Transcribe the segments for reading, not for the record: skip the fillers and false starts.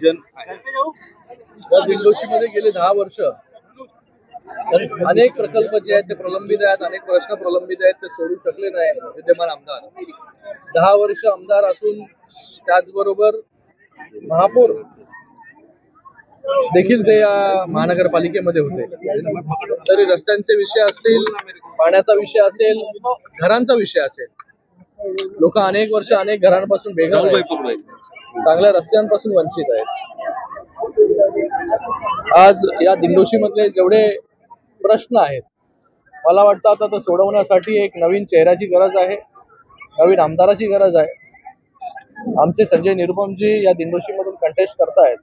Vision आहे. या दिंडोशीमध्ये गेले 10 वर्ष अनेक प्रकल्प जे आहेत ते प्रलंबित आहेत, अनेक प्रश्न प्रलंबित आहेत, ते सोडू शकले नाही विद्यमान आमदार. 10 वर्ष आमदार असून त्याचबरोबर महापौर देखील ते या महानगरपालिकेमध्ये होते. तरी रस्त्यांचे विषय असतील, पाण्याचा विषय असेल, घरांचा विषय असेल, लोक अनेक वर्ष अनेक घरांपासून बेघर आहेत, चांगल्या रस्त्यांपासून वंचित आहेत. आज या दिंडोशी मधले जेवढे प्रश्न आहेत, मला वाटतं आता ते सोडवण्यासाठी एक नवीन चेहऱ्याची गरज आहे, नवीन आमदाराची गरज आहे. आमचे संजय निरुपमजी या दिंडोशी मधून कंटेस्ट करतायत.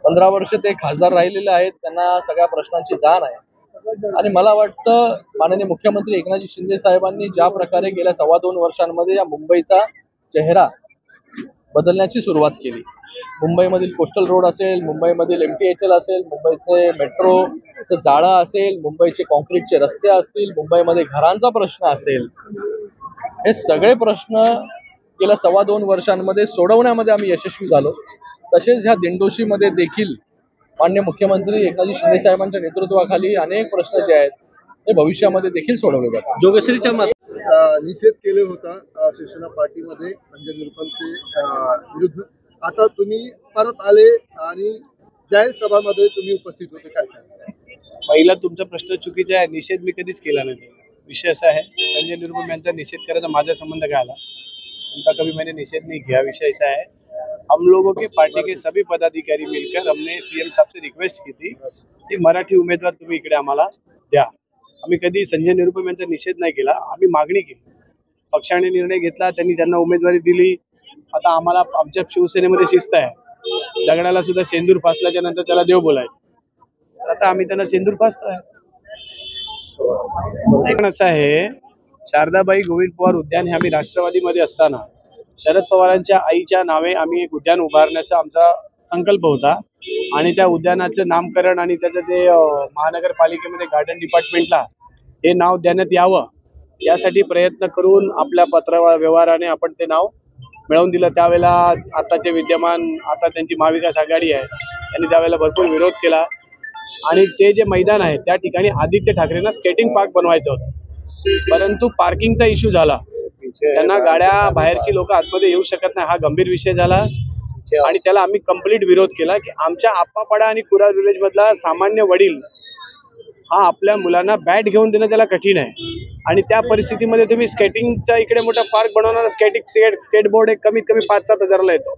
15 वर्ष ते खासदार राहिलेले आहेत, त्यांना सगळ्या प्रश्नांची जाण आहे. आणि मला वाटतं माननीय मुख्यमंत्री एकनाथजी शिंदे साहेबांनी ज्या प्रकारे गेल्या 2.25 वर्षांमध्ये या मुंबईचा चेहरा बदलण्याची सुरुवात केली, मुंबईमधील कोस्टल रोड असेल, मुंबईमधील MTHL असेल, मुंबईचे मेट्रोचं जाळं असेल, मुंबईचे कॉन्क्रीटचे रस्ते असतील, मुंबईमध्ये घरांचा प्रश्न असेल, हे सगळे प्रश्न गेल्या 2.25 वर्षांमध्ये सोडवण्यामध्ये आम्ही यशस्वी झालो. तसेच ह्या दिंडोशीमध्ये देखील माननीय मुख्यमंत्री एकनाथजी शिंदे साहेबांच्या नेतृत्वाखाली अनेक प्रश्न जे आहेत ते भविष्यामध्ये देखील सोडवले जातात. जोगेश्वरीच्या निषेध केले होता शिवसेना पार्टीमध्ये संजय निरुपमचे विरुद्ध. आता तुम्ही परत आले आणि जाहीर सभामध्ये तुम्ही उपस्थित होते, काय सांगा? पहिला तुमचा प्रश्न चुकीचा आहे. निषेध मी कधीच केला नाही. विषय असा है संजय निरुपम यांचा निषेध करायचा माझा संबंध काय आला, उनका कभी मैंने निषेध नहीं किया. विषय ऐसा है, हम लोगों के पार्टी के सभी पदाधिकारी मिलकर हमने CM साहब से रिक्वेस्ट की थी की मराठी उमेदवार तुम्ही इकडे आम्हाला द्या. आम्ही कधी संजय निरुपम यांचा निषेध नाही केला, आम्ही मागणी केली. पक्षाने निर्णय घेतला, त्यांनी त्यांना उमेदवारी दिली. आता आम्हाला आमच्या शिवसेनेमध्ये शिस्त आहे, दगडाला सुद्धा सेंदूर फासल्याच्या नंतर त्याला देव बोलायचं. आता आम्ही त्यांना सेंदूर फासतोय. असं आहे, शारदाबाई गोविंद पवार उद्यान हे आम्ही राष्ट्रवादीमध्ये असताना शरद पवारांच्या आईच्या नावे आम्ही एक उद्यान उभारण्याचा आमचा संकल्प होता आणि त्या उद्यानाचं नामकरण आणि त्याचं ते महानगरपालिकेमध्ये गार्डन डिपार्टमेंटला हे नाव देण्यात यावं यासाठी प्रयत्न करून आपल्या पत्र व्यवहाराने आपण ते नाव मिळवून दिलं. त्यावेळेला आताचे विद्यमान, आता त्यांची महाविकास आघाडी आहे, त्यांनी त्यावेळेला भरपूर विरोध केला आणि ते जे मैदान आहे त्या ठिकाणी आदित्य ठाकरेंना स्केटिंग पार्क बनवायचं होतं, परंतु पार्किंगचा इश्यू झाला. त्यांना गाड्या बाहेरची लोक आतमध्ये येऊ शकत नाही, हा गंभीर विषय झाला आणि त्याला आम्ही कंप्लीट विरोध केला की आमच्या आप्पापाडा आणि कुरार विलेज मधला सामान्य वडील हा आपल्या मुलांना बॅट घेऊन देणं त्याला कठीण आहे आणि त्या परिस्थितीमध्ये तुम्ही स्केटिंगचा इकडे मोठा पार्क बनवणारा स्केटबोर्ड एक कमीत कमी 5-7 हजाराला येतो.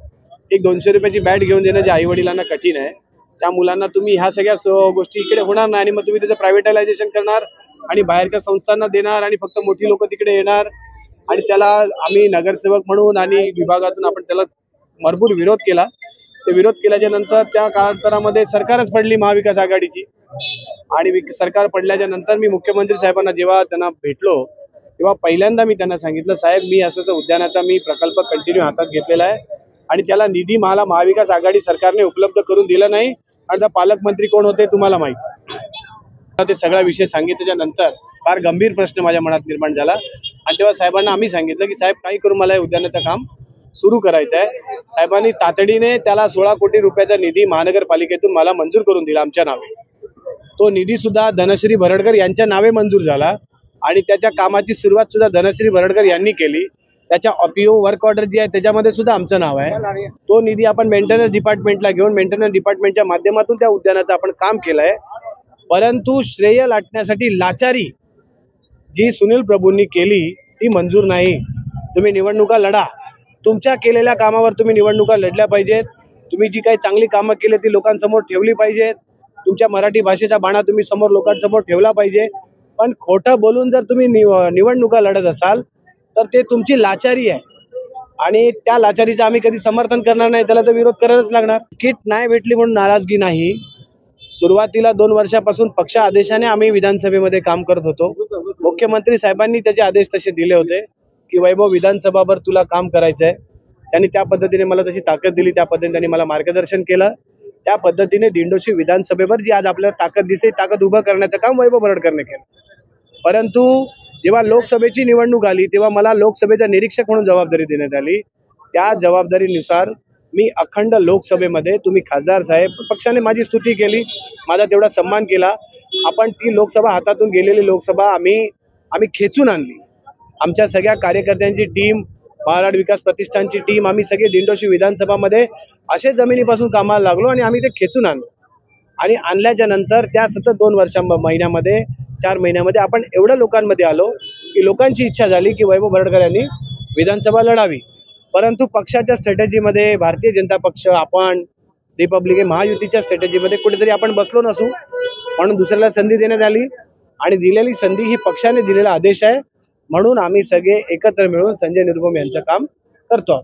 एक 200 रुपयाची बॅट घेऊन देणं जे आई वडिलांना कठीण आहे, त्या मुलांना तुम्ही ह्या सगळ्या गोष्टी इकडे होणार नाही आणि मग तुम्ही त्याचं प्रायव्हेटायझेशन करणार आणि बाहेरच्या संस्थांना देणार आणि फक्त मोठी लोक तिकडे येणार आणि त्याला आम्ही नगरसेवक म्हणून आणि विभागातून आपण त्याला भरपूर विरोध केला. ते विरोध केल्याच्या नंतर त्या कालांतरामध्ये सरकारच पडली महाविकास आघाडीची आणि सरकार पडल्याच्या नंतर मी मुख्यमंत्री साहेबांना जेव्हा त्यांना भेटलो तेव्हा पहिल्यांदा मी त्यांना सांगितलं, साहेब मी असं उद्यानाचा मी प्रकल्प कंटिन्यू हातात घेतलेला आहे आणि त्याला निधी मला महाविकास आघाडी सरकारने उपलब्ध करून दिला नाही आणि त्या पालकमंत्री कोण होते तुम्हाला माहिती. ते सगळा विषय सांगितल्याच्या नंतर फार गंभीर प्रश्न माझ्या मनात निर्माण झाला आणि तेव्हा साहेबांना आम्ही सांगितलं की साहेब काही करून मला उद्यानाचं काम सुरू करायचं आहे. साहेबांनी तातडीने त्याला 16 कोटी रुपयाचा निधी महानगरपालिकेतून मला मंजूर करून दिला आमच्या नावे. तो निधी सुद्धा धनश्री भरडकर यांच्या नावे मंजूर झाला आणि त्याच्या कामाची सुरुवात सुद्धा धनश्री भरडकर यांनी केली. त्याच्या OPO वर्क ऑर्डर जी आहे त्याच्यामध्ये सुद्धा आमचं नाव आहे. तो निधी आपण मेंटेनन्स डिपार्टमेंटला घेऊन मेंटेनन्स डिपार्टमेंटच्या माध्यमातून त्या उद्यानाचं आपण काम केलंय. परंतु श्रेय लाटण्यासाठी लाचारी जी सुनील प्रभूंनी केली ती मंजूर नाही. तुम्ही निवडणुका लढा, तुमच्या केलेल्या कामावर तुम्ही निवडणुका लढल्या पाहिजेत. तुम्ही जी काही चांगली कामं केली ती लोकांसमोर ठेवली पाहिजेत. तुमच्या मराठी भाषेचा बाणा तुम्ही समोर लोकांसमोर ठेवला पाहिजे. पण खोटं बोलून जर तुम्ही निवडणुका लढत असाल तर ते तुमची लाचारी आहे आणि त्या लाचारीचं आम्ही कधी समर्थन करणार नाही, त्याला तर विरोध करायलाच लागणार. किट नाही भेटली म्हणून नाराजगी नाही. सुरुवातीला 2 वर्षापासून पक्ष आदेशाने आम्ही विधानसभेमध्ये काम करत होतो. मुख्यमंत्री साहेबांनी त्याचे आदेश तसे दिले होते की वैभव विधानसभावर तुला काम करायचं आहे. त्यांनी त्या पद्धतीने मला तशी ताकद दिली, त्या पद्धतीने त्यांनी मला मार्गदर्शन केलं. त्या पद्धतीने दिंडोशी विधानसभेवर जी आज आपल्याला ताकद दिसते ताकद उभं करण्याचं काम वैभव भरडकरने केलं. परंतु जेव्हा लोकसभेची निवडणूक आली तेव्हा मला लोकसभेचा निरीक्षक म्हणून जबाबदारी देण्यात आली. त्या जबाबदारीनुसार मी अखंड लोकसभेमध्ये, तुम्ही खासदार साहेब, पक्षाने माझी स्तुती केली, माझा तेवढा सन्मान केला. आपण ती लोकसभा, हातातून गेलेली लोकसभा आम्ही खेचून आणली. आमच्या सगळ्या कार्यकर्त्यांची टीम, महाराष्ट्र विकास प्रतिष्ठानची टीम, आम्ही सगळे दिंडोशी विधानसभामध्ये असे जमिनीपासून कामाला लागलो आणि आम्ही ते खेचून आणलो. आणि आणल्याच्या नंतर त्या सतत 2 महिन्यामध्ये 4 महिन्यामध्ये आपण एवढ्या लोकांमध्ये आलो की लोकांची इच्छा झाली की वैभव बरडकर यांनी विधानसभा लढावी. परंतु पक्षाच्या स्ट्रॅटेजीमध्ये, भारतीय जनता पक्ष, आपण रिपब्लिक महायुतीच्या स्ट्रॅटेजीमध्ये कुठेतरी आपण बसलो नसू, म्हणून दुसऱ्याला संधी देण्यात आली. आणि दिलेली संधी ही पक्षाने दिलेला आदेश आहे, म्हणून आम्ही सगळे एकत्र मिळून संजय निरुपम यांचं काम करतो.